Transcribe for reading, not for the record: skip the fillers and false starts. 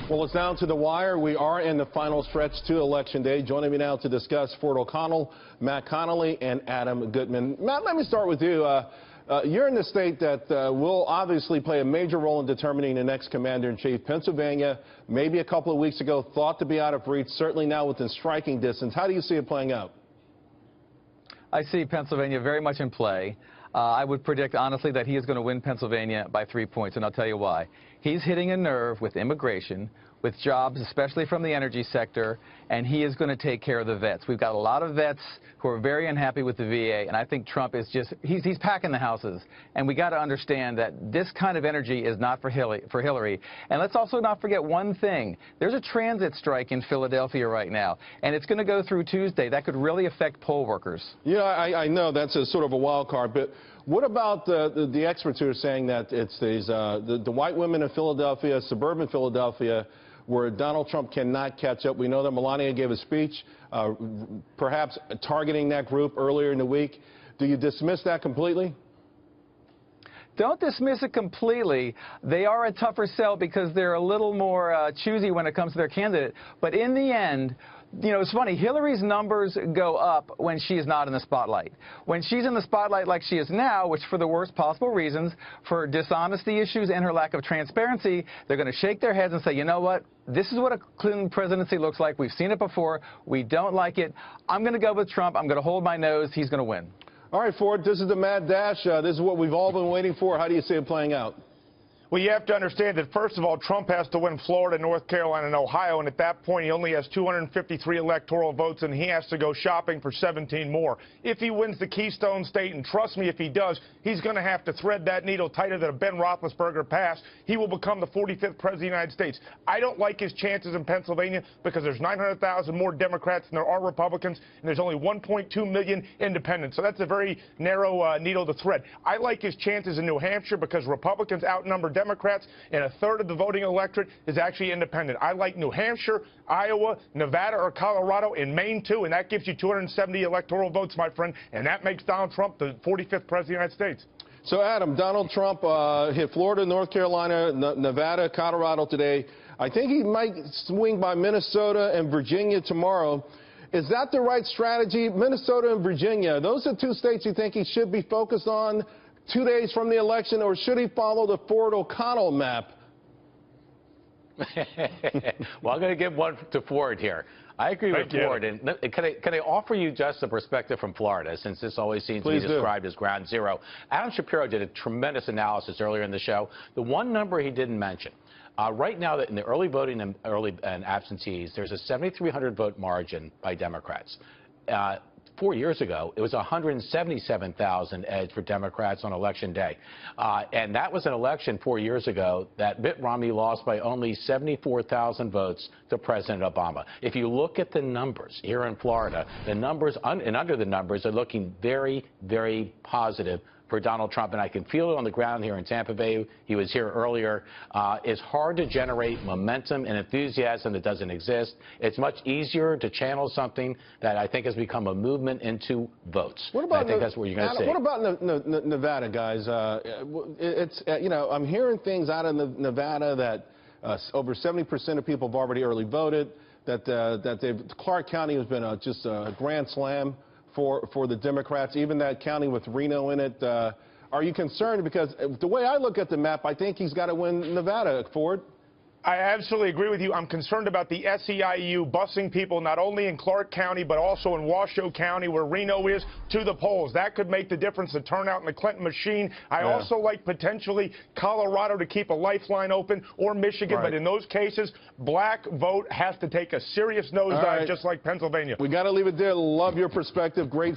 Well, it's down to the wire. We are in the final stretch to Election Day. Joining me now to discuss Ford O'Connell, Matt Connolly, and Adam Goodman. Matt, let me start with you. You're in the state that will obviously play a major role in determining the next commander-in-chief. Pennsylvania, maybe a couple of weeks ago, thought to be out of reach, certainly now within striking distance. How do you see it playing out? I see Pennsylvania very much in play. I would predict, honestly, that he is going to win Pennsylvania by 3 points, and I'll tell you why. He's hitting a nerve with immigration, with jobs, especially from the energy sector, and he is going to take care of the vets. We've got a lot of vets who are very unhappy with the VA, and I think Trump is just, he's packing the houses. And we got to understand that this kind of energy is not for Hillary. And let's also not forget one thing. There's a transit strike in Philadelphia right now, and it's going to go through Tuesday. That could really affect poll workers. Yeah, I know that's a sort of a wild card, but what about the experts who are saying that it's these, the white women in Philadelphia, suburban Philadelphia, where Donald Trump cannot catch up? We know that Melania gave a speech, perhaps targeting that group earlier in the week. Do you dismiss that completely? Don't dismiss it completely. They are a tougher sell because they're a little more choosy when it comes to their candidate. But in the end, you know, it's funny, Hillary's numbers go up when she's not in the spotlight. When she's in the spotlight like she is now, which for the worst possible reasons, for dishonesty issues and her lack of transparency, they're going to shake their heads and say, you know what, this is what a Clinton presidency looks like. We've seen it before. We don't like it. I'm going to go with Trump. I'm going to hold my nose. He's going to win. All right, Ford, this is the mad dash. This is what we've all been waiting for. How do you see it playing out? Well, you have to understand that, first of all, Trump has to win Florida, North Carolina, and Ohio, and at that point he only has 253 electoral votes, and he has to go shopping for 17 more. If he wins the Keystone State, and trust me, if he does, he's going to have to thread that needle tighter than a Ben Roethlisberger pass. He will become the 45th president of the United States. I don't like his chances in Pennsylvania because there's 900,000 more Democrats than there are Republicans, and there's only 1.2 million independents, so that's a very narrow needle to thread. I like his chances in New Hampshire because Republicans outnumber Democrats, and a third of the voting electorate is actually independent. I like New Hampshire, Iowa, Nevada, or Colorado, and Maine, too, and that gives you 270 electoral votes, my friend, and that makes Donald Trump the 45th president of the United States. So, Adam, Donald Trump hit Florida, North Carolina, Nevada, Colorado today. I think he might swing by Minnesota and Virginia tomorrow. Is that the right strategy? Minnesota and Virginia, those are two states you think he should be focused on 2 days from the election, or should he follow the Ford O'Connell map? Well, I'm going to give one to Ford here. I agree with Ford. And can I offer you just a perspective from Florida, since this always seems to be described as ground zero? Adam Shapiro did a tremendous analysis earlier in the show. The one number he didn't mention, right now in the early voting and absentees, there's a 7,300 vote margin by Democrats. 4 years ago, it was 177,000 edge for Democrats on Election Day. And that was an election 4 years ago that Mitt Romney lost by only 74,000 votes to President Obama. If you look at the numbers here in Florida, the numbers and under the numbers are looking very, very positive for Donald Trump, and I can feel it on the ground here in Tampa Bay. He was here earlier. It's hard to generate momentum and enthusiasm that doesn't exist. It's much easier to channel something that I think has become a movement into votes. What about I think that's what you're going to see. What about Nevada, guys? It's you know, I'm hearing things out of Nevada that over 70% of people have already early voted. That Clark County has been just a grand slam for the Democrats, even that county with Reno in it. Are you concerned? Because the way I look at the map, I think he's got to win Nevada, Ford. I absolutely agree with you. I'm concerned about the SEIU busing people not only in Clark County but also in Washoe County, where Reno is, to the polls. That could make the difference, the turnout in the Clinton machine. I also like potentially Colorado to keep a lifeline open, or Michigan. But in those cases, black vote has to take a serious nosedive, just like Pennsylvania. We got to leave it there. Love your perspective. Great.